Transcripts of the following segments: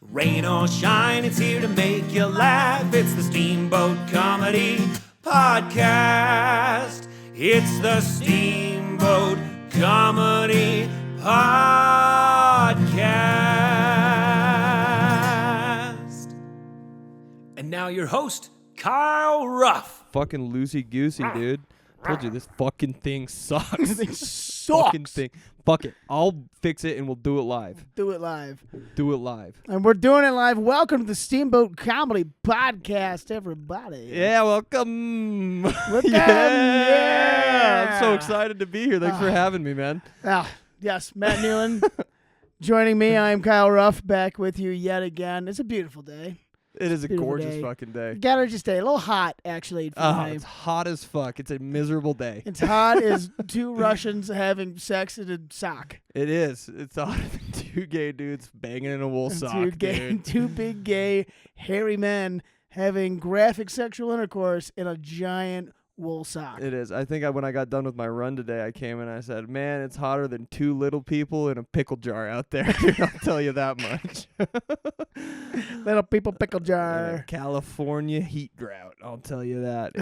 Rain or shine, it's here to make you laugh. It's the Steamboat Comedy Podcast. It's the Steamboat Comedy Podcast. And now your host, Kyle Ruff. Fucking loosey-goosey, dude. Told you this fucking thing sucks. This sucks. Fucking thing. Fuck it. I'll fix it and we'll do it live. Do it live. Do it live. And we're doing it live. Welcome to the Steamboat Comedy Podcast, everybody. Yeah, welcome. Welcome. Yeah. I'm so excited to be here. Thanks for having me, man. Yes, Matt Nealon joining me. I'm Kyle Ruff, back with you yet again. It's a beautiful day. It is a Beautiful gorgeous day. fucking day. Gorgeous day. A little hot, actually. It's hot as fuck. It's a miserable day. It's hot as two Russians having sex in a sock. It is. It's hot as two gay dudes banging in a wool sock, dude. Two big gay, hairy men having graphic sexual intercourse in a giant wool sock. It is. I think when I got done with my run today, I came and I said, man, it's hotter than two little people in a pickle jar out there. I'll tell you that much. Little people pickle In jar. a California heat drought. I'll tell you that.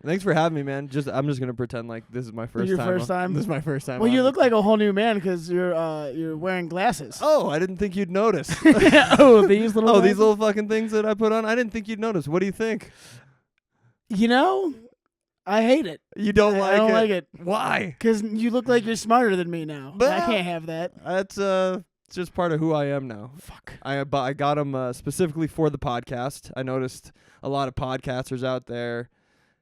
Thanks for having me, man. I'm just gonna pretend like this is my first Your time. first time? This is my first time. Well, on you it. look like a whole new man because you're wearing glasses. Oh, I didn't think you'd notice. Oh, these little. Oh, these glasses? little fucking things that I put on. I didn't think you'd notice. What do you think? You know, I hate it. You don't like it? I don't like it Why? because you look like you're smarter than me now. But- I can't have that. That's it's just part of who I am now. Fuck. I got them specifically for the podcast. I noticed a lot of podcasters out there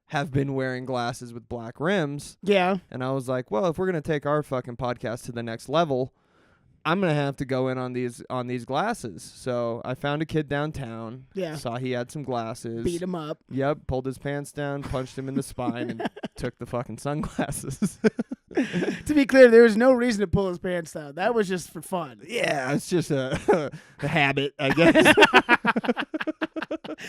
have been wearing glasses with black rims. Yeah. And I was like, well, if we're going to take our fucking podcast to the next level, I'm going to have to go in on these glasses. So I found a kid downtown. Yeah. Saw he had some glasses. Beat him up. Yep. Pulled his pants down, punched him in the spine, and took the fucking sunglasses. To be clear, there was no reason to pull his pants down. That was just for fun. Yeah, it's just a habit, I guess.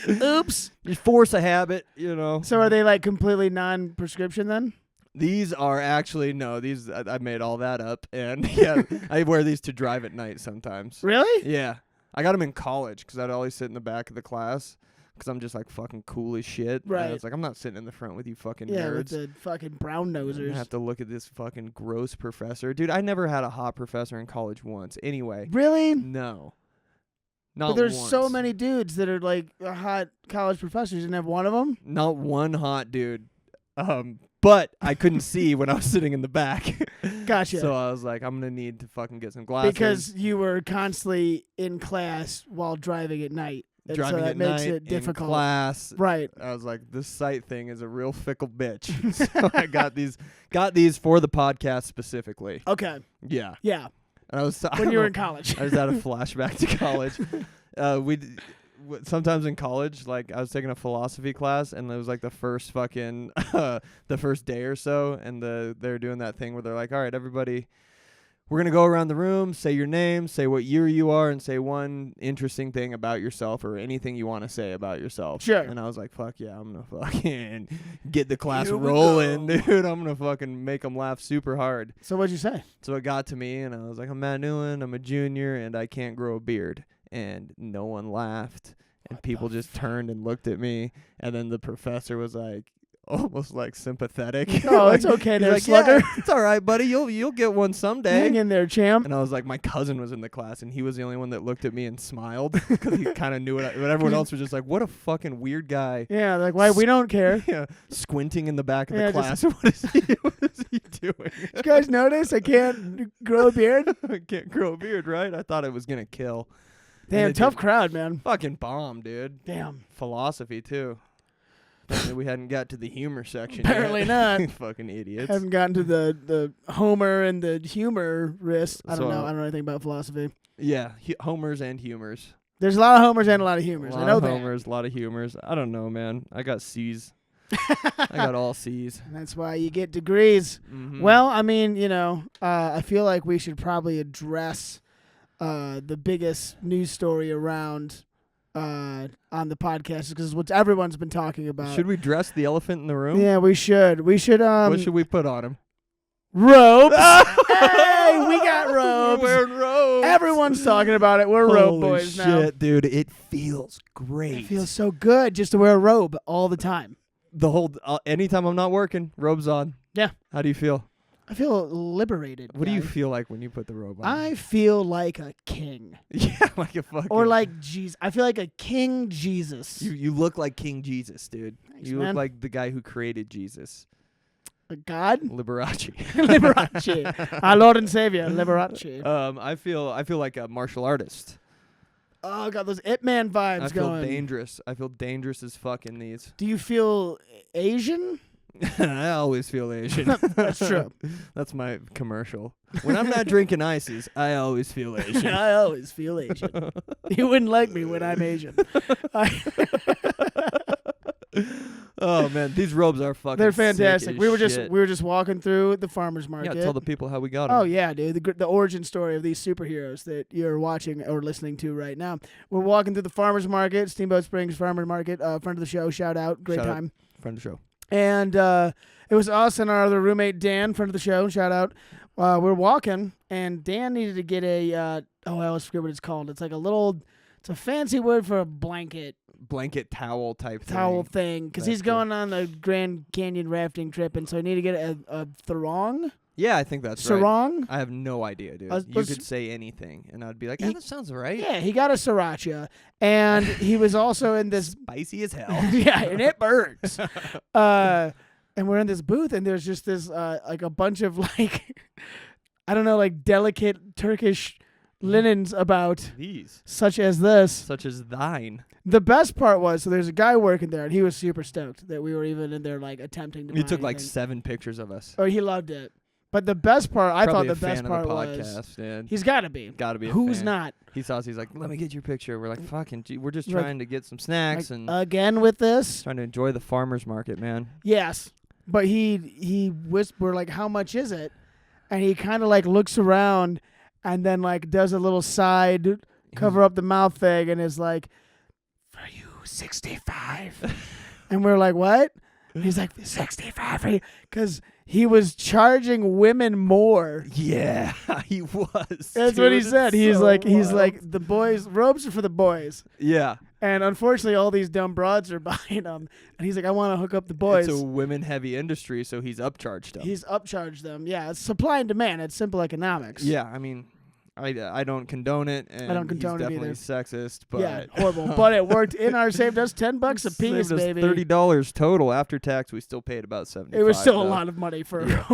Oops. You force a habit, you know. So are they like completely non-prescription then? These are actually, no, these, I made all that up. And yeah, I wear these to drive at night sometimes. Really? Yeah. I got them in college because I'd always sit in the back of the class because I'm just like fucking cool as shit. Right. And I was like, I'm not sitting in the front with you fucking Yeah, nerds. with the fucking brown I nosers. have to look at this fucking gross professor. Dude, I never had a hot professor in college once. Anyway. Really? No. Not But there's so once. many dudes that are like hot college professors. Didn't have one of them. Not one hot dude. But I couldn't see when I was sitting in the back. Gotcha. So I was like, I'm going to need to fucking get some glasses. Because you were constantly in class while driving at night. And driving so that at makes night it difficult. in class. Right. I was like, this sight thing is a real fickle bitch. So I got these for the podcast specifically. Okay. Yeah. Yeah. And I was When you were in college. I just had a flashback to college. Sometimes in college, like I was taking a philosophy class, and it was like the first fucking the first day or so, and they're doing that thing where they're like, all right, everybody, we're gonna go around the room, say your name, say what year you are, and say one interesting thing about yourself or anything you want to say about yourself. Sure. And I was like, fuck yeah, I'm gonna fucking get the class Here we rolling, go. dude. I'm gonna fucking make them laugh super hard. So what'd you say? So it got to me, and I was like, I'm Matt Nealon, I'm a junior, and I can't grow a beard. And no one laughed, and people just turned and looked at me, and then the professor was like, almost like sympathetic. Oh, Like, it's okay he's there, like, slugger. yeah, it's all right, buddy. You'll get one someday. Hang in there, champ. And I was like, my cousin was in the class, and he was the only one that looked at me and smiled because he kind of knew it. But everyone else was just like, what a fucking weird guy. Yeah, like, why? We don't care. Yeah, squinting in the back of Yeah, the just- class. What is he doing? Did you guys notice I can't grow a beard? I can't grow a beard, right? I thought it was gonna kill. Damn, they tough did. crowd, man. Fucking bomb, dude. Damn. Philosophy too. Apparently we hadn't got to the humor section Apparently yet. not. Fucking idiots. Haven't gotten to the Homer and the humor wrist. I don't So, know. I don't know anything about philosophy. Yeah, homers and humors. There's a lot of Homers and a lot of humors. A I lot know of that. homers, a lot of humors. I don't know, man. I got C's. I got all C's. And that's why you get degrees. Mhm. Well, I mean, I feel like we should probably address the biggest news story around on the podcast because it's what everyone's been talking about. Should we dress the elephant in the room? Yeah, we should. We should. What should we put on him? Robes. Hey, we got robes. We're wearing robes. Everyone's talking about it. We're robe Holy boys shit, now. dude. It feels great. It feels so good just to wear a robe all the time. The whole anytime I'm not working, robes on. Yeah. How do you feel? I feel liberated. What do you guys. feel like when you put the robe on? I feel like a king. yeah, like a fucking. Or like Jesus. I feel like a King Jesus. you look like King Jesus, dude. Thanks, You man. look like the guy who created Jesus. A God? Liberace. Liberace. Our Lord and Savior, Liberace. I feel like a martial artist. Oh, I got those Ip Man vibes I feel going. dangerous. I feel dangerous as fuck in these. Do you feel Asian? I always feel Asian. That's true. That's my commercial. When I'm not drinking ices, I always feel Asian. I always feel Asian. You wouldn't like me when I'm Asian. Oh man, these robes are fucking. They're sick fantastic. as We were shit. just walking through the farmers market. Yeah, tell the people how we got them. Oh yeah, dude, the origin story of these superheroes that you're watching or listening to right now. We're walking through the farmers market, Steamboat Springs Farmers Market, friend of the show, shout out, great Shout out. time. Friend of the show. And it was us and our other roommate Dan, friend of the show, shout out. We're walking, and Dan needed to get a I always forget what it's called. It's like it's a fancy word for a blanket Blanket towel type towel thing. thing, because That's he's going on the Grand Canyon rafting trip, and so I need to get a thorong, Yeah, I think that's right. sarong. I have no idea, dude. You was- could say anything, and I'd be like, He- that sounds right. Yeah, he got a sriracha, and he was also in this. Spicy as hell. Yeah, and it burns. And we're in this booth, and there's just this like a bunch of like I don't know, like delicate Turkish linens about, These, such as this. such as thine. The best part was, so there's a guy working there, and he was super stoked that we were even in there, like attempting to. You buy took like anything. 7 pictures of us. Oh, he loved it. But the best part, I Probably thought the a best fan part of the was podcast, man. he's got to be. Got to be a Who's fan. not? He saw us. He's like, let me get your picture. We're like, fucking, gee, we're just Like- trying to get some snacks Like, and again with this? trying to enjoy the farmer's market, man. Yes. But he whispered, like, how much is it? And he kind of like looks around and then like does a little side cover up the mouth thing and is like, for you, 65. And we're like, what? And he's like, 65 for you. Because he was charging women more. Yeah, he was. That's what he dude. said. It's He's so like, wild. the boys, robes are for the boys. Yeah. And unfortunately, all these dumb broads are buying them. And he's like, I want to hook up the boys. It's a women-heavy industry, so he's upcharged them. He's upcharged them. Yeah, it's supply and demand. It's simple economics. Yeah, I mean, I don't condone it, and don't condone it he's definitely either. sexist, but Yeah, horrible. But it worked. In our saved us $10 a piece, saved us baby. $30 total after tax. We still paid about 75. It was still a though. lot of money for. Yeah.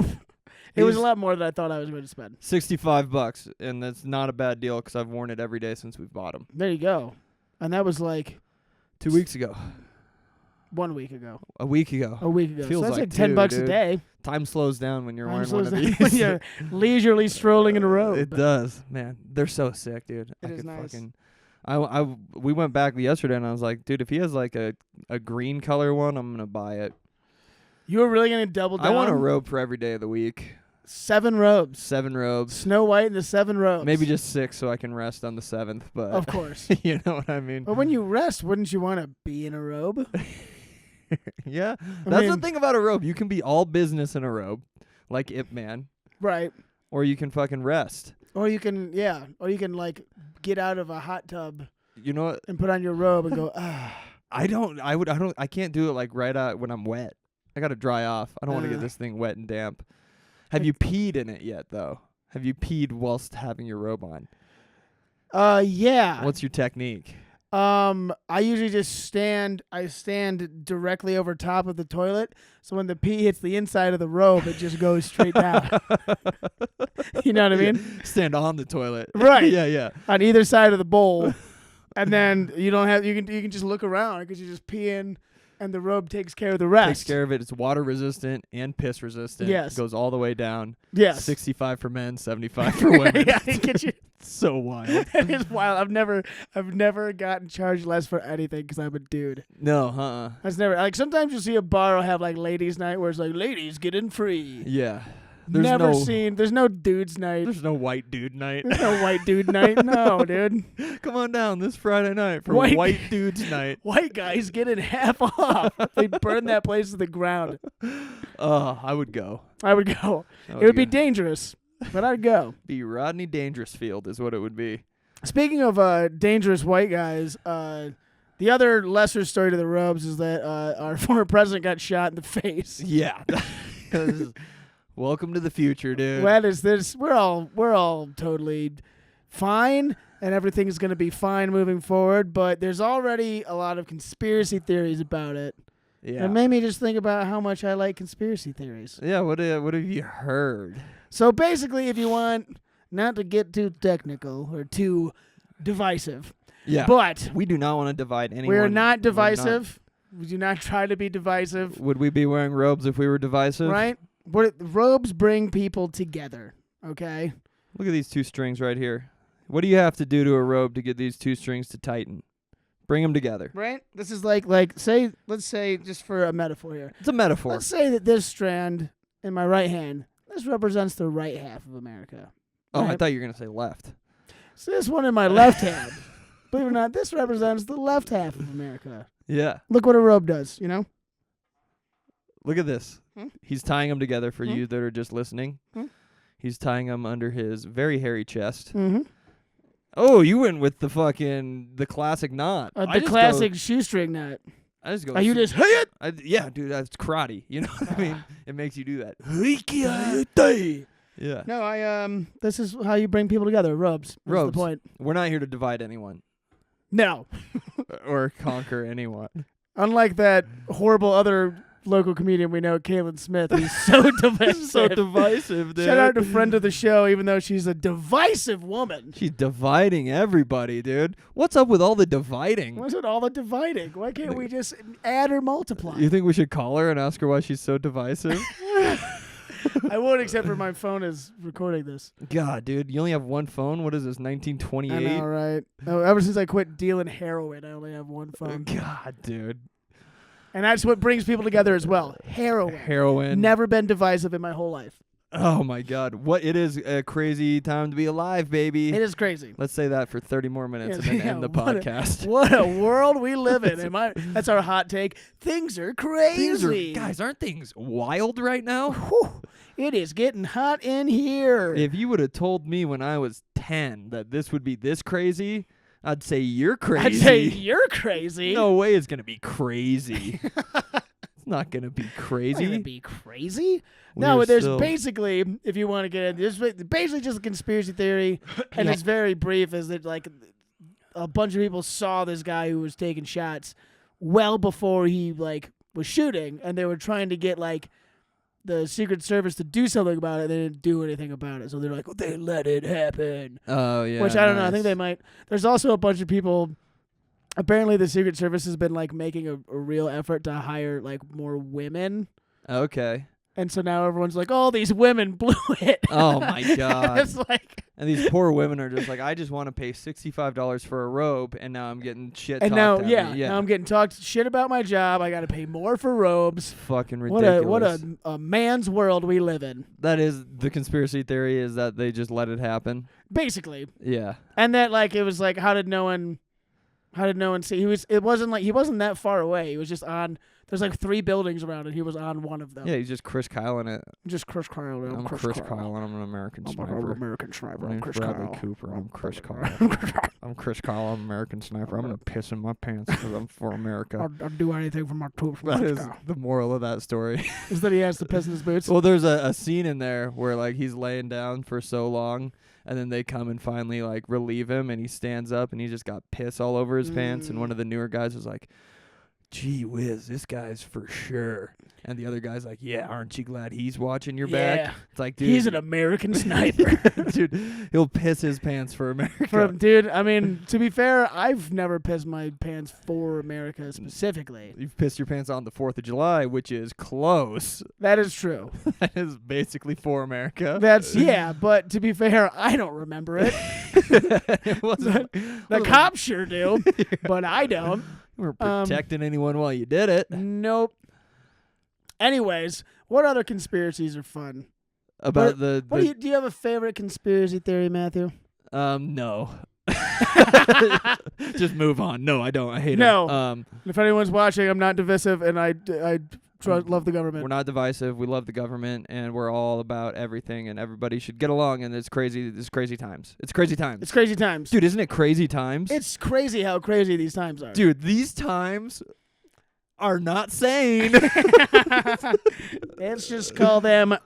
It was a He's- lot more than I thought I was going to spend. $65, and that's not a bad deal because I've worn it every day since we've bought them. There you go. And that was like 2 weeks ago, 1 week ago. a week ago. A week ago. Feels so that's like like $10 two, a dude. day. Time slows down when you're Time wearing one slows of down these. when you're leisurely strolling in a robe. It does, man. They're so sick, dude. It I is could nice. fucking. We went back yesterday, and I was like, dude, if he has like a green color one, I'm gonna buy it. You were really going to double down? I want a robe for every day of the week. 7 robes. 7 robes. Snow White and the 7 robes. Maybe just 6 so I can rest on the 7th, but Of course. you know what I mean. But when you rest, wouldn't you want to be in a robe? Yeah, I that's mean- the thing about a robe. You can be all business in a robe, like Ip Man, Right. or you can fucking rest. Or you can, like get out of a hot tub You know what? and put on your robe and go, ah. I can't do it like right out when I'm wet. I gotta dry off. I don't want to get Uh. this thing wet and damp. Have you peed in it yet, though? Have you peed whilst having your robe on? Yeah. What's your technique? I usually just stand directly over top of the toilet, so when the pee hits the inside of the robe, it just goes straight down. You know what I mean? Stand on the toilet. Right. Yeah. On either side of the bowl, and then you can just look around because you just pee in, and the robe takes care of the rest. Takes care of it. It's water resistant and piss resistant. Yes. Goes all the way down. Yes. 65 for men, 75 for women. Yeah, I get you. So wild. It is wild. I've never gotten charged less for anything because I'm a dude. No, That's never like. Sometimes you see a bar will have like ladies' night where it's like ladies get in free. Yeah. Never seen. There's no dude's night. There's no white dude night. There's no white dude night. No, dude. Come on down this Friday night for White- white dude's night. White guys getting half off. They burn that place to the ground. I would go. I would go. It would be dangerous, but I'd go. Be Rodney Dangerfield is what it would be. Speaking of dangerous white guys, the other lesser story to the robes is that our former president got shot in the face. Yeah. Welcome to the future, dude. What is this? We're all totally fine, and everything is going to be fine moving forward. But there's already a lot of conspiracy theories about it. Yeah. It made me just think about how much I like conspiracy theories. Yeah. What have you heard? So basically, if you want not to get too technical or too divisive, Yeah. but We do not want to divide anyone. we are not divisive. We do not try to be divisive, Would we be wearing robes if we were divisive? right? Robes bring people together, okay? Look at these two strings right here. What do you have to do to a robe to get these two strings to tighten? Bring them together. Right? This is like let's say, just for a metaphor here. It's a metaphor. Let's say that this strand in my right hand, this represents the right half of America. Oh, I right? thought you were going to say left. So this one in my left hand, believe it or not, this represents the left half of America. Yeah. Look what a robe does, you know? Look at this. Hmm? He's tying them together for Hmm? you that are just listening. Hmm? He's tying them under his very hairy chest. Mm-hmm. Oh, you went with the classic knot. The classic shoestring knot. I just go. Are you just, hey it? Yeah, dude, that's karate. You know what I mean? It makes you do that. Yeah. No, this is how you bring people together, robes. That's Robes. the point. We're not here to divide anyone No. or conquer anyone. Unlike that horrible other local comedian we know, Kaylin Smith, who's so divisive. So divisive, dude. Shout out to friend of the show, even though she's a divisive woman. She's dividing everybody, dude. What's up with all the dividing? What's with all the dividing? Why can't we just add or multiply? You think we should call her and ask her why she's so divisive? I won't, except for my phone is recording this. God, dude, you only have one phone? What is this, I 1928? know, right? Oh, ever since I quit dealing heroin, I only have one phone. God, dude. And that's what brings people together as well. Heroin. Heroin. Never been divisive in my whole life. Oh, my God. It is a crazy time to be alive, baby. It is crazy. Let's say that for 30 more minutes and then end the podcast. What a world we live in. That's our hot take. Things are crazy. Guys, aren't things wild right now? Whew. It is getting hot in here. If you would have told me when I was 10 that this would be this crazy, I'd say you're crazy. I'd say you're crazy. No way it's going to be crazy. It's not going to be crazy. It's going to be crazy? We No, are but there's still- basically, if you want to get into this, basically just a conspiracy theory, and Yeah. it's very brief, is that like a bunch of people saw this guy who was taking shots well before he like was shooting, and they were trying to get like the Secret Service to do something about it. They didn't do anything about it, so they're like, well, they let it happen. Oh, yeah. Which I don't know. I think nice. they might. There's also a bunch of people. Apparently, the Secret Service has been like making a real effort to hire like more women, Okay. and so now everyone's like, "Oh, these women blew it." Oh, my God. It's like, And these poor women are just like, I just want to pay $65 for a robe, and now I'm getting shit and talked now, at yeah, me. Yeah. now I'm getting talked shit about my job. I got to pay more for robes. Fucking What ridiculous. a man's world we live in, That is the conspiracy theory, is that they just let it happen. basically. Yeah. And that like it was like, how did no one see? It wasn't like he wasn't that far away. He was just on. There's like 3 buildings around, and he was on one of them. Yeah, he's just Chris Kyle in it. Just Chris Kyle. I'm Chris Kyle, and I'm an American I'm sniper. an American sniper. My I'm name's Chris Bradley Kyle. Cooper. I'm Chris Kyle. I'm Chris Kyle. I'm an American sniper. I'm gonna piss in my pants because I'm for America. I'll do anything for my troops. That is the moral of that story. Is that he has to piss in his boots? Well, there's a scene in there where like he's laying down for so long, and then they come and finally like relieve him, and he stands up, and he just got piss all over his pants, and one of the newer guys was like, gee whiz, this guy's for sure. And the other guy's like, yeah, aren't you glad he's watching your Yeah. back? It's like, dude, He's an American sniper. dude, he'll piss his pants for America. Dude, I mean, to be fair, I've never pissed my pants for America specifically. You've pissed your pants on the 4th of July, which is close. That is true. That is basically for America. Yeah, but to be fair, I don't remember it. It wasn't, The cops sure do, but I don't. you weren't protecting anyone while you did it. Nope. Anyways, what other conspiracies are fun? about do you have a favorite conspiracy theory, Matthew? No. Just move on. No, I don't. I hate No. him. If anyone's watching, I'm not divisive, and I love the government. We're not divisive. We love the government, and we're all about everything, and everybody should get along. And it's crazy. It's crazy times. It's crazy times. It's crazy times. Dude, isn't it crazy times? It's crazy how crazy these times are. Dude, these times are not sane. Let's just call them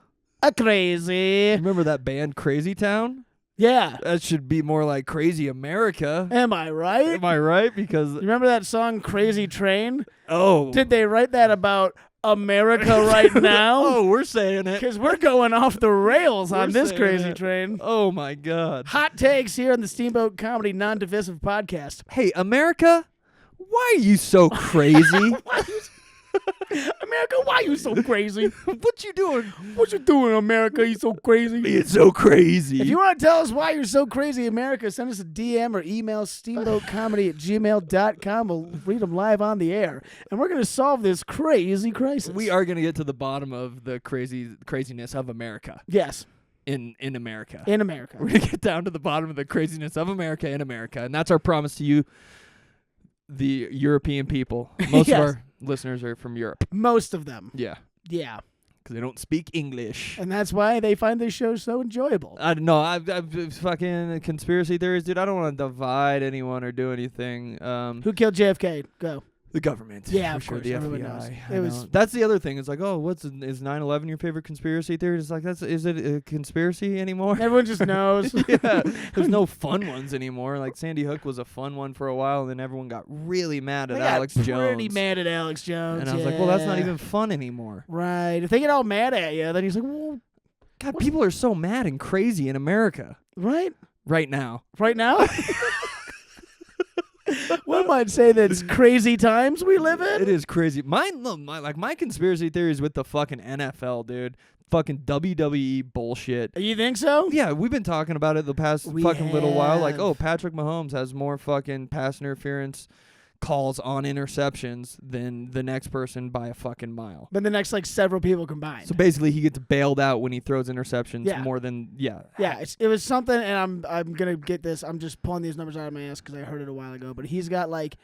a crazy. Remember that band Crazy Town? Yeah. That should be more like Crazy America. Am I right? Am I right? Because You remember that song Crazy Train? oh, Did they write that about America right now? oh, we're saying it. Because we're going off the rails on We're this saying crazy it. train. Oh my God. Hot takes here on the Steamboat Comedy Non-Divisive Podcast. Hey, America, why are you so crazy? America, why you so crazy? What you doing? What you doing, America? You so crazy? It's so crazy. If you want to tell us why you're so crazy, America, send us a DM or email steamboatcomedy@gmail.com. We'll read them live on the air. And we're going to solve this crazy crisis. We are going to get to the bottom of the craziness of America. Yes, In America. in America. We're going to get down to the bottom of the craziness of America in America. And that's our promise to you, the European people. Most Yes. of our listeners are from Europe. Most of them. Yeah. Yeah. Because they don't speak English. And that's why they find this show so enjoyable. I don't know. I've fucking conspiracy theories, dude. I don't want to divide anyone or do anything. Who killed JFK? Go. The government. Yeah, for of sure. course, The everyone FBI. knows. I It know. was- That's the other thing. It's like, oh, is 9/11 your favorite conspiracy theory? It's like, is it a conspiracy anymore? Everyone just knows. Yeah. There's no fun ones anymore. Like Sandy Hook was a fun one for a while, and then everyone got really mad at They got Alex Jones. pretty mad at Alex Jones. And I was like, well, that's not yeah. even fun anymore. Right. If they get all mad at you, then he's like, well, God, people are so mad and crazy in America right? right now. Right now? One might say that it's crazy times we live in. It is crazy. My conspiracy theories with the fucking NFL, dude. Fucking WWE bullshit. You think so? Yeah, we've been talking about it the past We fucking little while. Like, have. oh, Patrick Mahomes has more fucking pass interference calls on interceptions than the next person by a fucking mile. But the next, like, several people combined. So basically, he gets bailed out when he throws interceptions Yeah. more than Yeah, it was something, and I'm gonna get this. I'm just pulling these numbers out of my ass because I heard it a while ago. But he's got, like,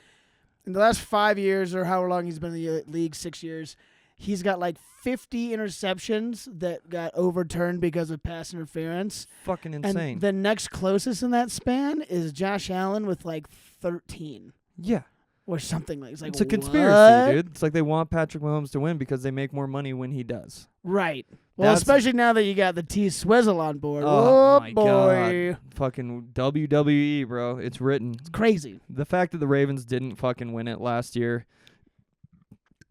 in the last 5 years or however long he's been in the league, 6 years, he's got like 50 interceptions that got overturned because of pass interference. fucking insane. And the next closest in that span is Josh Allen with like 13 Yeah. or something like. It's a conspiracy, what? dude. It's like they want Patrick Mahomes to win because they make more money when he does. Right. Well, That's- especially now that you got the T Swizzle on board. Oh, my boy. God. Fucking WWE, bro. It's written. It's crazy. The fact that the Ravens didn't fucking win it last year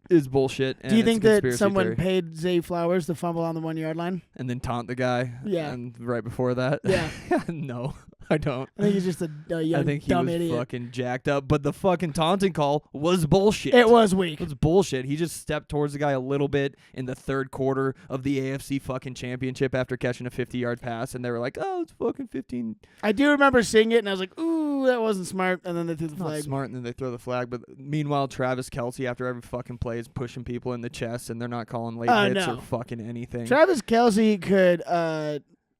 is bullshit. And Do you it's think a that conspiracy someone theory. paid Zay Flowers to fumble on the 1 yard line? And then taunt the guy? Yeah. And right before that? Yeah. No, I don't. I think he's just a young, I think he dumb was idiot. fucking jacked up. But the fucking taunting call was bullshit. It was weak. It was bullshit. He just stepped towards the guy a little bit in the third quarter of the AFC fucking championship after catching a 50-yard pass, and they were like, "Oh, it's fucking 15." I do remember seeing it, and I was like, ooh, that wasn't smart. And then they threw the Not flag. smart, and then they throw the flag. But meanwhile, Travis Kelce, after every fucking play, is pushing people in the chest, and they're not calling late hits no. or fucking anything. Travis Kelce could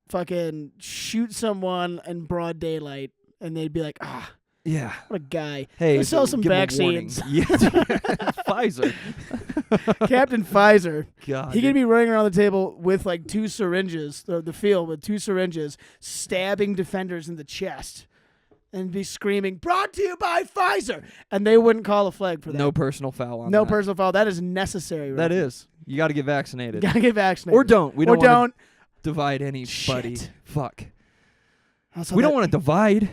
fucking shoot someone in broad daylight, and they'd be like, ah, Yeah. what a guy. Hey, Let's sell some give him a warning. vaccines. Yeah. Pfizer. Captain Pfizer. God. He could be running around the table with like two syringes, the field with two syringes, stabbing defenders in the chest, and be screaming, "Brought to you by Pfizer," and they wouldn't call a flag for that. No personal foul on No that. personal foul. That is necessary. That Right? is. You got to get vaccinated. Gotta get vaccinated. Or don't. We Or don't wanna don't. divide anybody. Shit. Fuck. Also, We don't that- want to divide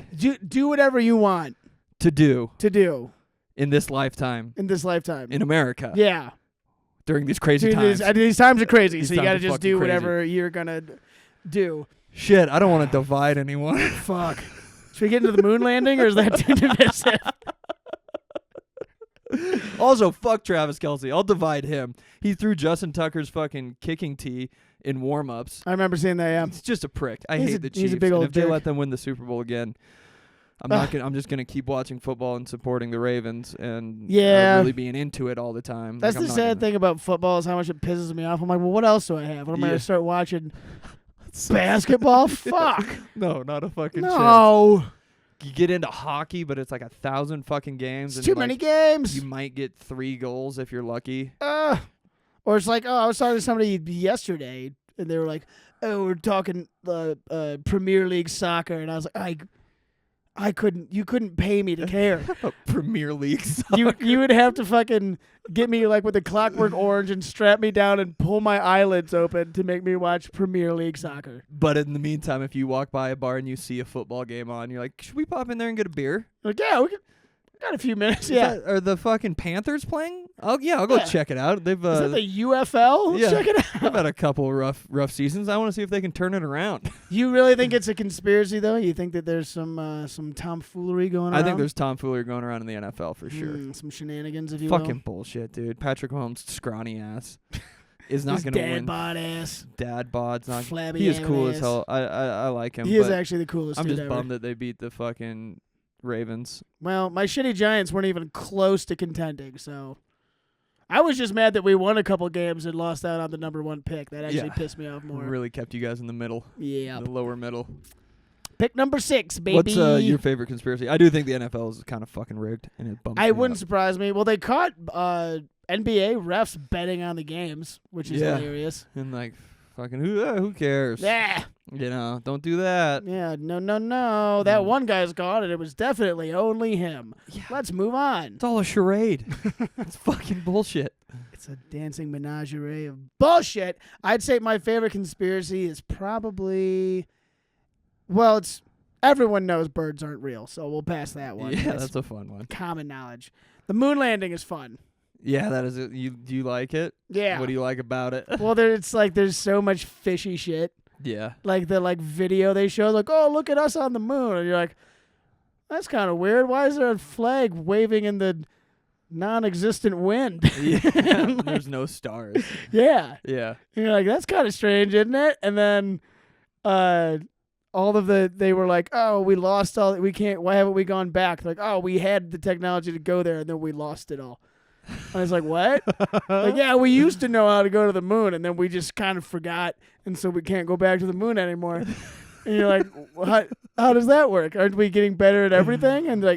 do whatever you want to do to do in this lifetime in this lifetime. in America Yeah. during these crazy Dude, times. these times are crazy, These so you times gotta are just fucking do crazy. whatever you're gonna do. Shit, I don't want to divide anyone. Fuck. Should we get into the moon landing, or is that too divisive? Also, fuck Travis Kelce. I'll divide him. He threw Justin Tucker's fucking kicking tee in warm-ups. I remember seeing that. Yeah. It's just a prick. I He's hate a- the he's Chiefs. a big and old if they jerk. let them win the Super Bowl again, I'm just gonna keep watching football and supporting the Ravens and Yeah. really being into it all the time. That's Like, the I'm not sad gonna- thing about football is how much it pisses me off. I'm like, well, what else do I have? What am I Yeah. gonna start watching? Basketball? Fuck. No, not a fucking chance. No. You get into hockey, but it's like 1,000 fucking games. It's and too like, many games. You might get 3 goals if you're lucky. Or it's like, I was talking to somebody yesterday, and they were like, "Oh, we're talking Premier League soccer," and I was like, you couldn't pay me to care. Premier League soccer. you would have to fucking get me like with a Clockwork Orange and strap me down and pull my eyelids open to make me watch Premier League soccer. But in the meantime, if you walk by a bar and you see a football game on, you're like, should we pop in there and get a beer? Like, yeah, we got a few minutes. Is Yeah. are the fucking Panthers playing? Oh yeah, I'll go Yeah. check it out. They've Is that the UFL? Let's yeah. check it they've out. had a couple rough seasons. I want to see if they can turn it around. You really think it's a conspiracy, though? You think that there's some tomfoolery going on? I think there's tomfoolery going around in the NFL for sure. Some shenanigans, if you Fucking will. bullshit, dude. Patrick Mahomes' scrawny ass is not His going to dad win. bod ass. Dad bod's not. Flabby He is cool ass. as hell. I like him. He is but actually the coolest I'm dude just ever. bummed that they beat the fucking Ravens. Well, my shitty Giants weren't even close to contending, so I was just mad that we won a couple games and lost out on the number 1 pick. That actually Yeah. pissed me off more. Really kept you guys in the middle, Yeah. the lower middle. Pick number 6, baby. What's your favorite conspiracy? I do think the NFL is kind of fucking rigged, and it bums me It wouldn't out. surprise me. Well, they caught NBA refs betting on the games, which is Yeah. hilarious. And like, fucking who cares? Yeah. You know, don't do that. Yeah, no. That one guy's gone, and it was definitely only him. Yeah. Let's move on. It's all a charade. It's fucking bullshit. It's a dancing menagerie of bullshit. I'd say my favorite conspiracy is probably, well, it's everyone knows birds aren't real, so we'll pass that one. Yeah, that's a fun one. common knowledge. The moon landing is fun. Yeah, that is it. Do you like it? Yeah. What do you like about it? Well, it's like there's so much fishy shit. Yeah. Like the video they show, like, oh, look at us on the moon, and you're like, that's kind of weird. Why is there a flag waving in the non-existent wind? Yeah. There's no stars. Yeah. Yeah. And you're like, that's kind of strange, isn't it? And then they were like, oh, we lost all, we can't, why haven't we gone back? They're like, oh, we had the technology to go there, and then we lost it all. And I was like, what? Like, yeah, we used to know how to go to the moon, and then we just kind of forgot, and so we can't go back to the moon anymore. And you're like, how does that work? Aren't we getting better at everything? And they're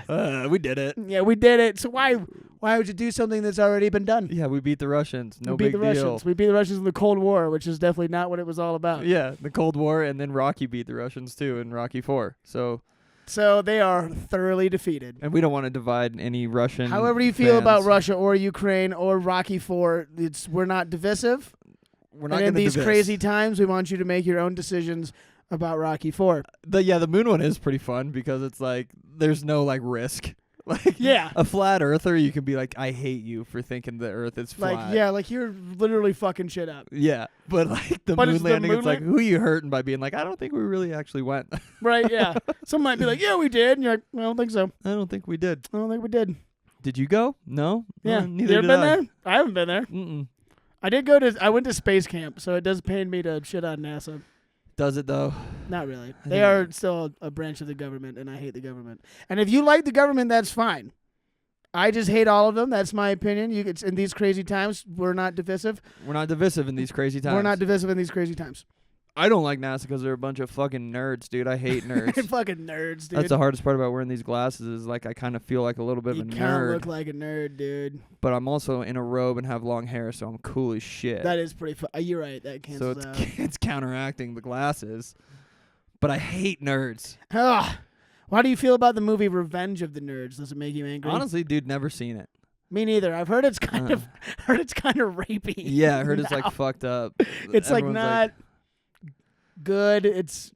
like, we did it. yeah, we did it. So why would you do something that's already been done? Yeah, we beat the Russians. No we beat big the deal. Russians. We beat the Russians in the Cold War, which is definitely not what it was all about. Yeah, the Cold War, and then Rocky beat the Russians too in Rocky 4. So they are thoroughly defeated. And we don't want to divide any Russian. However you feel about fans. Russia or Ukraine or Rocky 4, we're not divisive. We're not And in gonna these divis. crazy times, we want you to make your own decisions about Rocky 4. The moon one is pretty fun because it's like there's no like risk. Like Yeah. a flat earther, you can be like, I hate you for thinking the Earth is flat. Like, yeah, like you're literally fucking shit up. Yeah, but like the But moon it's the landing, moon it's like, who are you hurting by being like, I don't think we really actually went. Right, yeah. Some might be like, yeah, we did. And you're like, I don't think so. I don't think we did. I don't think we did. Did you go? No. Yeah. Neither you ever did been I. there? I haven't been there. Mm-mm. I went to space camp, so it does pain me to shit on NASA. Does it though? Not really. I They think- are still a branch of the government, and I hate the government. And if you like the government, that's fine. I just hate all of them. That's my opinion. It's in these crazy times, we're not divisive. We're not divisive in these crazy times. We're not divisive in these crazy times. I don't like NASA because they're a bunch of fucking nerds, dude. I hate nerds. Fucking nerds, dude. That's the hardest part about wearing these glasses is like I kind of feel like a little bit you of a kind of nerd, look like a nerd, dude. but I'm also in a robe and have long hair, so I'm cool as shit. That is pretty you're right. That so cancels it's out. it's counteracting the glasses. But I hate nerds. Ugh. How do you feel about the movie Revenge of the Nerds? Does it make you angry? Honestly, dude, never seen it. Me neither. I've heard it's kind of rapey. Yeah, I heard it's now. like fucked up. It's like Everyone's not good. It's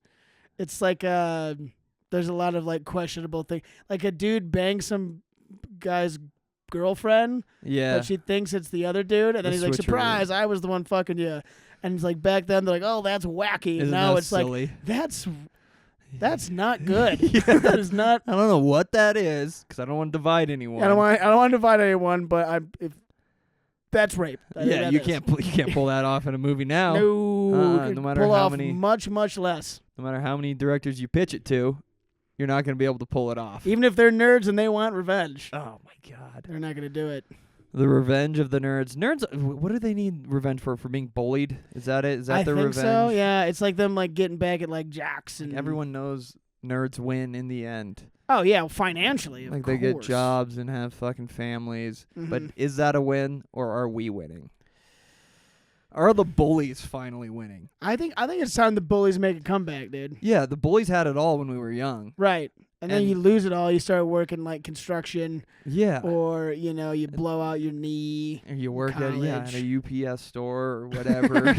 like there's a lot of like questionable thing. Like a dude bangs some guy's girlfriend, yeah. but she thinks it's the other dude, and then The he's like, switcheroo. "Surprise! I was the one fucking you." And it's like back then they're like, "Oh, that's wacky," and Isn't now that it's like silly? that's not good. Yeah. That is not. I don't know what that is because I don't want to divide anyone. I don't want to divide anyone, but if that's rape. I think Yeah, that you is. can't pull that off in a movie now. No, no matter pull how off many- much less. No matter how many directors you pitch it to, you're not going to be able to pull it off. Even if they're nerds and they want revenge, Oh my god. they're not going to do it. The revenge of the nerds. Nerds, what do they need revenge for? For being bullied? Is that it? Is that I their think revenge? so. Yeah, it's like them like getting back at like jocks and Like everyone knows nerds win in the end. Oh yeah, financially, of Like course. they get jobs and have fucking families. But Mhm. is that a win or are we winning? Are the bullies finally winning? I think it's time the bullies make a comeback, dude. Yeah, the bullies had it all when we were young. Right. And then And- you lose it all. You start working like construction, Yeah. or you blow out your knee. Or you work at college. a UPS store or whatever.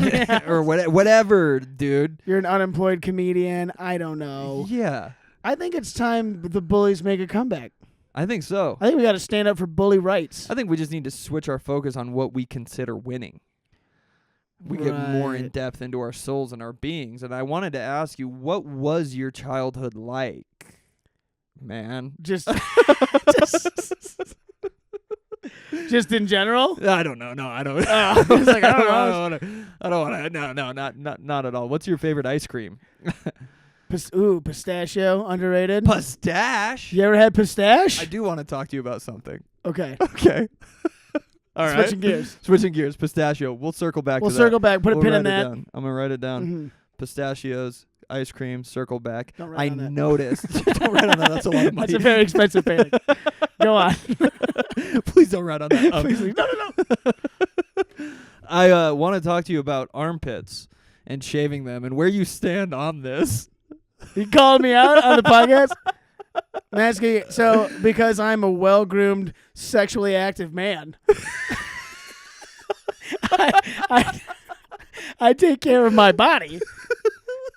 Or whatever, dude. You're an unemployed comedian. I don't know. Yeah. I think it's time the bullies make a comeback. I think so. I think we got to stand up for bully rights. I think we just need to switch our focus on what we consider winning. We get more in Right. depth into our souls and our beings. And I wanted to ask you, what was your childhood like, man? Just just in general. I don't know. No, I don't. I was like, I don't know. I don't want to. No, not at all. What's your favorite ice cream? Pistachio, underrated. Pistache. You ever had pistache? I do want to talk to you about something. Okay. Okay. All right. Switching gears. Switching gears. Pistachio. We'll circle back We'll to circle back. Put a We'll pin in write it that. down. I'm gonna write it down. Mhm. Pistachios, ice cream, circle back. Don't write I on that. noticed. Don't write on that. That's a lot of money. That's a very expensive painting. Go on. Please don't write on that. Please leave. No. I want to talk to you about armpits and shaving them and where you stand on this. You called me out on the podcast? Mansky, so because I'm a well-groomed, sexually active man, I take care of my body.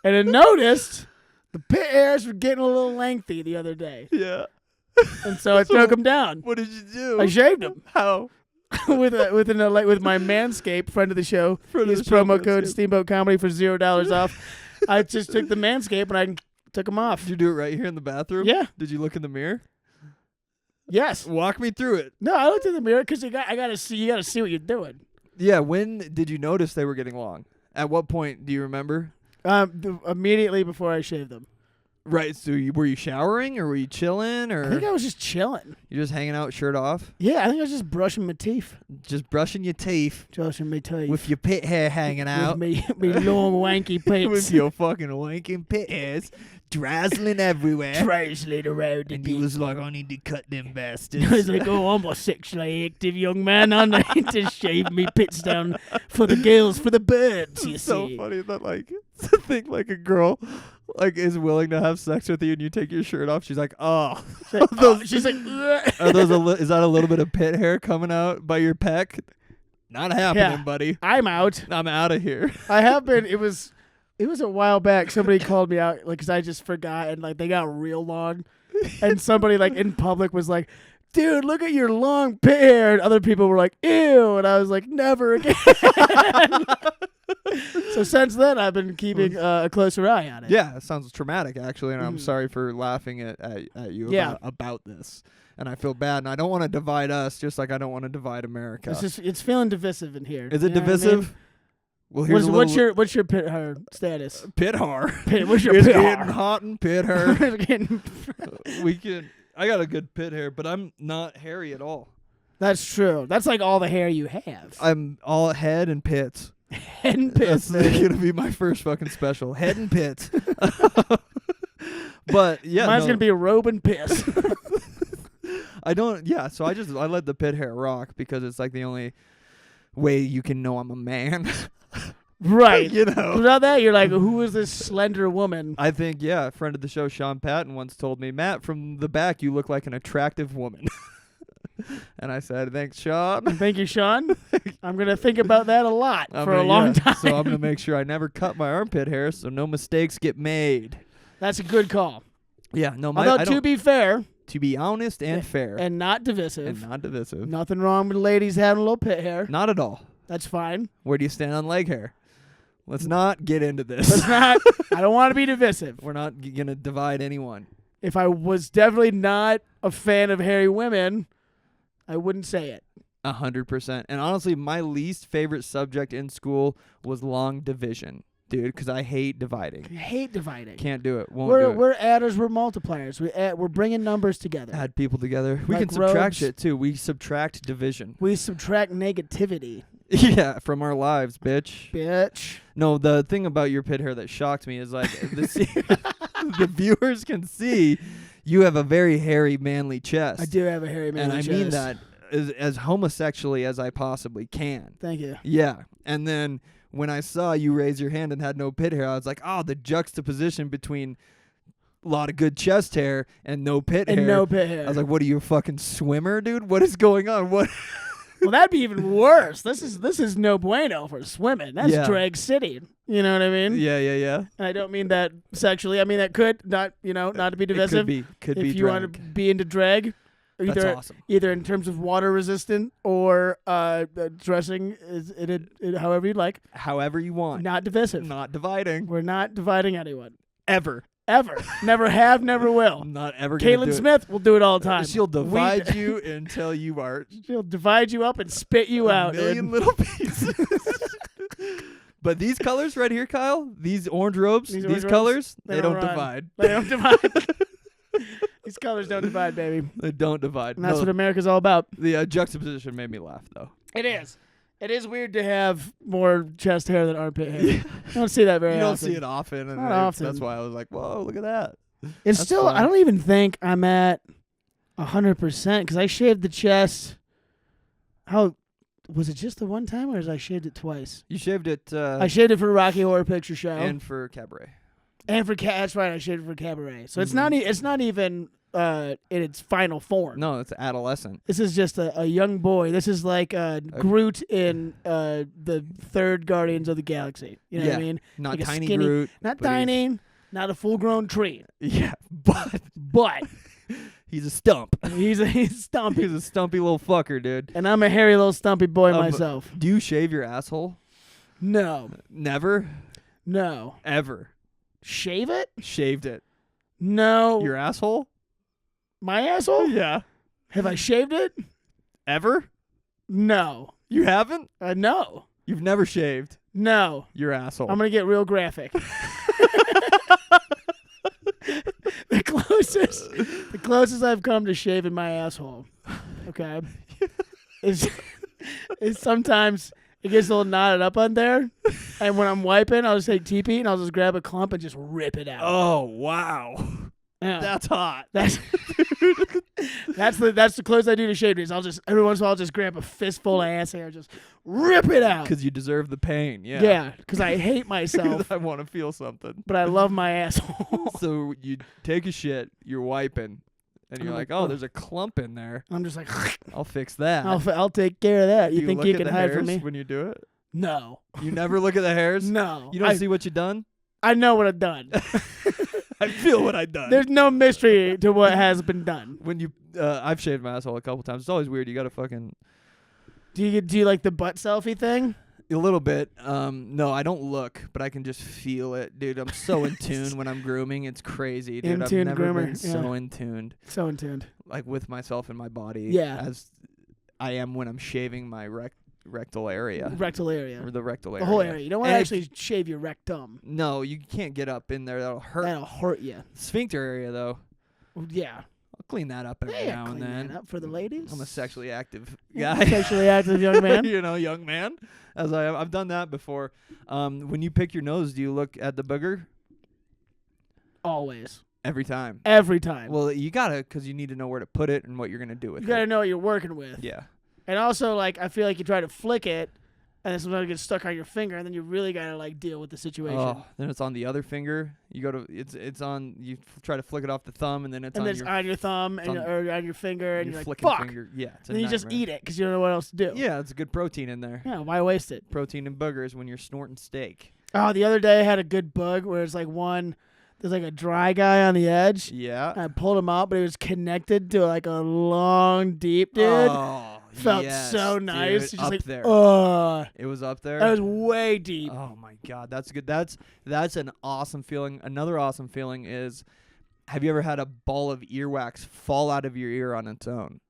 And I noticed the pit hairs were getting a little lengthy the other day. Yeah. And so I took them down. What did you do? I shaved them. How? with my Manscaped, friend of the show. Friend of Use the show, promo code Manscaped. Steamboat Comedy for $0 off. I just took the Manscaped and I took them off. Did you do it right here in the bathroom? Yeah. Did you look in the mirror? Yes. Walk me through it. No, I looked in the mirror because you gotta see what you're doing. Yeah. When did you notice they were getting long? At what point do you remember? Immediately before I shaved them. Right. So were you showering or were you chilling I or think I was just chilling. you just hanging out, shirt off, Yeah, I think I was just brushing my teeth. just brushing your teeth Brushing my teeth. with your pit hair hanging out, With me long wanky pits. with your fucking wanking pit hairs drizzling everywhere. Translate around the And he beat. was like, I need to cut them I was bastards. like, oh, I'm a sexually active young man. I need to shave me pits down for the girls, for the birds, you It's so see. funny that like to think like a girl like is willing to have sex with you and you take your shirt off. She's like, oh, She's like, "Ugh." are those is that a little bit of pit hair coming out by your peck? Not happening, Yeah. buddy. I'm out. I'm out of here. I have been. It was a while back. Somebody called me out, like, 'cause I just forgot, and like they got real long. And somebody like in public was like, "Dude, look at your long pit hair." And other people were like, "Ew," and I was like, "Never again." So since then, I've been keeping a closer eye on it. Yeah, it sounds traumatic actually, and I'm Mhm. sorry for laughing at you Yeah. about this. And I feel bad, and I don't want to divide us, just like I don't want to divide America. It's feeling divisive in here. Is it You know what I mean? divisive? Well, here's What's a little what's your pit hair status? pit hair. What's your It's pit getting hair? hot and pit hair. Getting- We can. I got a good pit hair, but I'm not hairy at all. That's true. That's like all the hair you have. I'm all head and pits. Head and pits. That's gonna be my first fucking special. Head and pits. But yeah, Mine's no, gonna be a robe and piss. I don't. Yeah, so I let the pit hair rock because it's like the only way you can know I'm a man. Right. You know. Without that, you're like, who is this slender woman? I think, yeah, a friend of the show, Sean Patton, once told me, Matt, from the back, you look like an attractive woman. And I said, thanks, Sean. Thank you, Sean. I'm gonna think about that a lot I'm for a gonna- long yeah, time. So I'm going to make sure I never cut my armpit hair so no mistakes get made. That's a good call. Yeah, no, Although I to don't, be fair to be honest and fair and not divisive, and not divisive. nothing wrong with ladies having a little pit hair. Not at all. That's fine. Where do you stand on leg hair? Let's not get into this. Let's not. I don't want to be divisive. We're not going to divide anyone. If I was definitely not a fan of hairy women, I wouldn't say it. 100%. And honestly, my least favorite subject in school was long division. dude, because I hate dividing. I hate dividing. Can't do it. Won't do it. We're adders. We're multipliers. We're bringing numbers together. Add people together. We Like can subtract roads. shit too. We subtract division. We subtract negativity. Yeah, from our lives, bitch. Bitch. No, the thing about your pit hair that shocked me is like the viewers can see you have a very hairy, manly chest. I do have a hairy man. and I mean that as homosexually as I possibly can. Thank you. Yeah, and then when I saw you raise your hand and had no pit hair, I was like, oh, the juxtaposition between a lot of good chest hair and no pit hair. And no pit hair. I was like, what are you, a fucking swimmer, dude? What is going on? What? well, that'd be even worse. This is no bueno for swimming. That's Yeah. drag city. You know what I mean? Yeah. And I don't mean that sexually. I mean that could not to be divisive. Could be if you want to drag. be into drag, That's either awesome. either in terms of water resistant or dressing is it however you'd like. However you want. Not divisive. Not dividing. We're not dividing anyone. Ever. Ever. Never have, never will. I'm not ever going to do Caitlin it. Smith will do it all the time. She'll divide you until you are She'll divide you up and spit you a out. million dude. little pieces. But these colors right here, Kyle, these orange robes, These these orange robes, colors, they they don't don't run. divide. They don't divide. These colors don't divide, baby. They don't divide. And that's No, what America's all about. the juxtaposition made me laugh, though. It is. It is weird to have more chest hair than armpit hair. I don't see that very You don't often. see it often. And Not I- often. That's why I was like, whoa, look at that. It's That's still. fun. I don't even think I'm at 100% because I shaved the chest. How was it? Just the one time, or I shaved it twice? You shaved it I shaved it for Rocky Horror Picture Show and for Cabaret. and for that's right. I shaved it for Cabaret. So it's Mhm. not. It's not even in its final form. No, it's adolescent. This is just a young boy. This is like Groot in the third Guardians of the Galaxy. You know what I Yeah. mean? Not Like a tiny skinny- Groot. Not but he's- tiny, not a full-grown tree, Yeah, but but he's a stump. he's stumpy. He's a stumpy little fucker, dude. And I'm a hairy little stumpy boy myself. Do you shave your asshole? No, Never? no. Ever. Shave it? Shaved it. No. Your asshole? My asshole? Yeah. Have I shaved it? Ever? No. You haven't? No. You've never shaved No. your asshole. I'm gonna get real graphic. the closest I've come to shaving my asshole, okay, is sometimes it gets a little knotted up on there, and when I'm wiping, I'll just take TP and I'll just grab a clump and just rip it out. Oh, wow. Yeah. That's hot. That's the closest I do to shaving. Is I'll just every once in a while I'll just grab a fistful of ass hair, just rip it out. Because you deserve the pain. Yeah. Yeah, because I hate myself, I want to feel something. but I love my asshole. So you take a shit, you're wiping, and you're I'm like, like, oh, "Oh." there's a clump in there. I'm just like, I'll fix that. I'll take care of that. Do You think look you at can the hide hairs from me? when you do it? No, You never look at the hairs? no. You don't see what you done? I know what I've done. I feel what I done. There's no mystery to what has been done. When you, I've shaved my asshole a couple times. It's always weird. You gotta fucking Do you like the butt selfie thing? a little bit. No, I don't look, but I can just feel it, dude. I'm so in tune when I'm grooming. It's crazy, dude. I've In-tune never groomer, been so in tuned, So in tuned. like with myself and my body, Yeah. as I am when I'm shaving my rectal area Rectal area. or the rectal The area. whole area. You don't want to And actually shave your rectum. No, you can't get up in there. That'll hurt. That'll hurt you. Sphincter area though, Yeah. I'll clean that up every Yeah, now and clean then. that up for the ladies. I'm a sexually active Yeah, guy. sexually active young man. You know, young man. As I am. I've done that before. When you pick your nose, do you look at the booger? Always. Every time. Every time. Well, you gotta, because you need to know where to put it and what you're gonna do with you gotta it. know what you're working with. Yeah. And also, like, I feel like you try to flick it, and then sometimes it gets stuck on your finger, and then you really gotta like deal with the situation. Oh, then it's on the other finger. You go to it's on. You try to flick it off the thumb, and then it's and on then it's your, on your thumb it's and on or on your finger, and your you're like, flicking fuck. finger. Yeah. It's a And then you just nightmare. eat it because you don't know what else to do. Yeah, it's a good protein in there. Yeah, why waste it? Protein and boogers when you're snorting steak. Oh, the other day I had a good bug where it's like there's like a dry guy on the edge. Yeah. I pulled him out, but it was connected to like a long, deep dude. Oh, Felt yes, so nice. dude. Just Up like, there. It It was up there. was way deep. Oh my god, that's good. That's an awesome feeling. Another awesome feeling is, have you ever had a ball of earwax fall out of your ear on its own?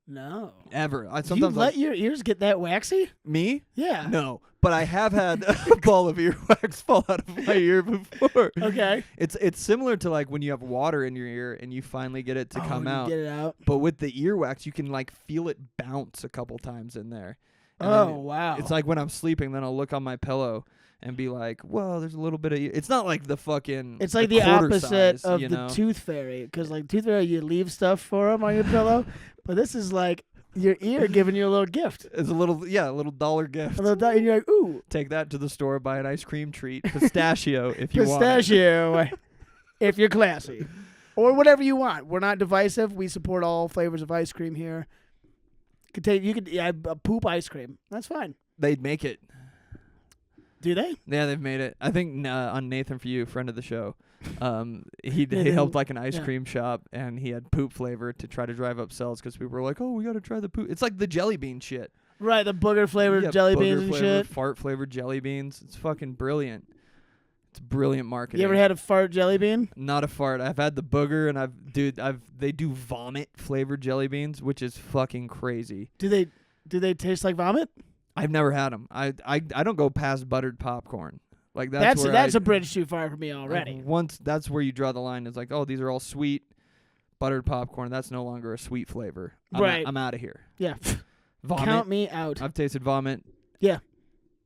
No. Ever. I Do you sometimes let your ears get that waxy? me? Yeah. No, but I have had a ball of earwax fall out of my ear before. Okay. It's similar to like when you have water in your ear and you finally get it to come and you out. get it out. But with the earwax, you can like feel it bounce a couple times in there. And Oh, then wow. It's like when I'm sleeping, then I'll look on my pillow and be like, "Well, there's a little bit of." It's not like the fucking. It's like the the quarter opposite size, of you the know? tooth fairy, because like tooth fairy, you leave stuff for them on your pillow, but this is like your ear giving you a little gift. It's a little $1 gift. And you're like, ooh, Take that to the store, buy an ice cream treat, pistachio if you want. pistachio, if you're classy, or whatever you want. We're not divisive. We support all flavors of ice cream here. You could poop ice cream. That's fine. They'd make it. Do they? Yeah, they've made it. I think on Nathan For You, friend of the show, he Nathan, helped like an ice yeah. cream shop, and he had poop flavor to try to drive up sales because people were like, "Oh, we got to try the poop." It's like the jelly bean shit. Right, the booger flavored Yeah, jelly booger beans and flavored, shit. fart flavored jelly beans. It's fucking brilliant. It's brilliant marketing. You ever had a fart jelly bean? Not a fart. I've had the booger, and they do vomit flavored jelly beans, which is fucking crazy. Do they taste like vomit? I've never had them. I don't go past buttered popcorn. Like that's a bridge too far for me already. Once that's where you draw the line. It's like, oh, these are all sweet, buttered popcorn. That's no longer a sweet flavor. I'm out of here. Yeah. Vomit. Count me out. I've tasted vomit. Yeah.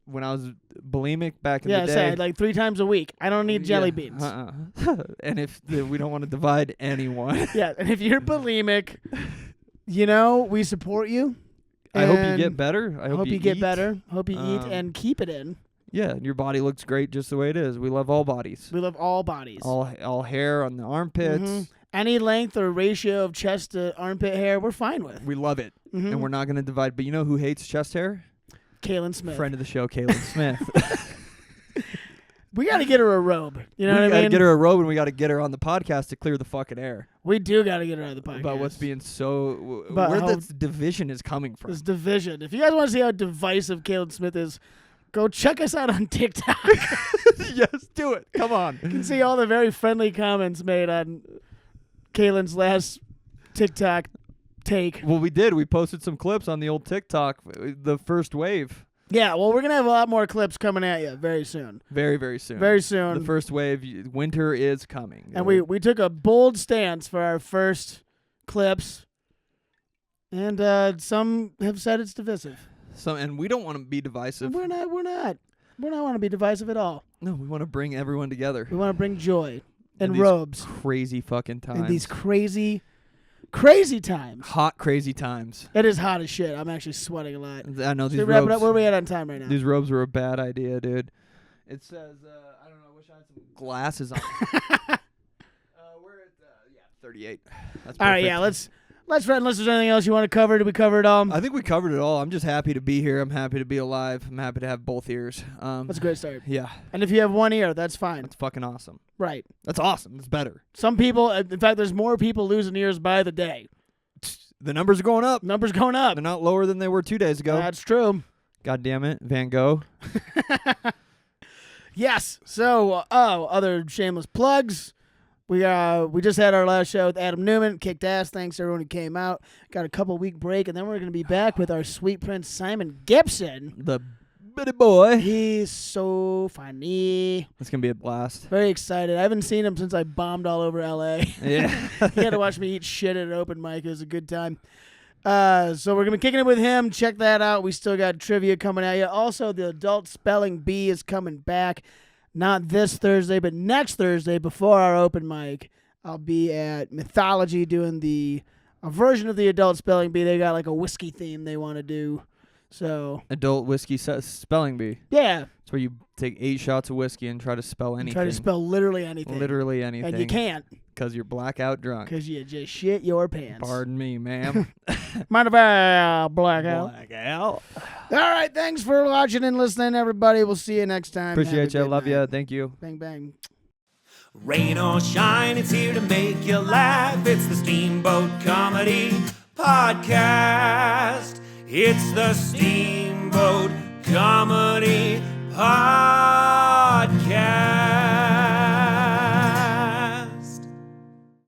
When I was bulimic back in Yeah, the day. like 3 times a week. I don't need jelly beans. And if we don't want to divide anyone. Yeah, and if you're bulimic, we support you. I hope you And get better. I hope you get eat. better. Hope you eat and keep it in. Yeah, your body looks great just the way it is. We love all bodies. We love all bodies. All hair on the armpits. Mhm. Any length or ratio of chest to armpit hair, we're fine with. We love it. Mhm. And we're not going to divide. But you know who hates chest hair? Kaylin Smith. Friend of the show, Kaylin Smith. We got to get her a robe. You know we what I got to mean? get her a robe, and we got to get her on the podcast to clear the fucking air We do got to get her on the podcast. about what's being so About where how- this division is coming from. This division. If you guys want to see how divisive Kaylin Smith is, go check us out on TikTok. Yes, do it. Come on. You can see all the very friendly comments made on Kaylin's last TikTok take. Well, we did. We posted some clips on the old TikTok, the first wave. Yeah, well, we're going to have a lot more clips coming at you very soon. Very, very soon. Very soon. The first wave, winter is coming. And we took a bold stance for our first clips. And some have said it's divisive. And we don't want to be divisive. We're not want to be divisive at all. No, we want to bring everyone together. We want to bring joy and these robes. Crazy fucking times. In these crazy, crazy times. Hot, crazy times. It is hot as shit. I'm actually sweating a lot. I know these So wrap it up. robes. Where are we at on time right now? These robes were a bad idea, dude. It says, I don't know. I wish I had some glasses on. We're at 38. That's All right, perfect. yeah. Let's run. Unless there's anything else you want to cover. Did we cover it all? I think we covered it all. I'm just happy to be here. I'm happy to be alive. I'm happy to have both ears. That's a great start. Yeah, And if you have one ear, that's fine. that's fucking awesome. Right. That's awesome. It's better. Some people, in fact, there's more people losing ears by the day. The numbers are going up. Numbers going up. They're not lower than they were 2 days ago. That's true. God damn it, Van Gogh. Yes. So, other shameless plugs. We just had our last show with Adam Newman. Kicked ass. Thanks to everyone who came out. Got a couple-week break, and then we're going to be back with our sweet prince Simon Gibson. The bitty boy. He's so funny. It's going to be a blast. Very excited. I haven't seen him since I bombed all over L.A. Yeah. He had to watch me eat shit at an open mic. It was a good time. So we're going to be kicking it with him. Check that out. We still got trivia coming at you. Also, the Adult Spelling Bee is coming back. Not this Thursday, but next Thursday before our open mic. I'll be at Mythology doing a version of the Adult Spelling Bee. They got like a whiskey theme they want to do. So Adult whiskey spelling bee. yeah, It's where you take 8 shots of whiskey and try to spell anything. try to spell literally anything. Literally anything. And you can't Because you're blackout drunk. because you just shit your pants. Pardon me, ma'am. Mind if I black out? Blackout. All right, thanks for watching and listening, everybody. We'll see you next time. Have Appreciate a you. good Love night. you. Thank you. Bang, bang. Rain or shine, it's here to make you laugh. It's the Steamboat Comedy Podcast. It's the Steamboat Comedy Podcast.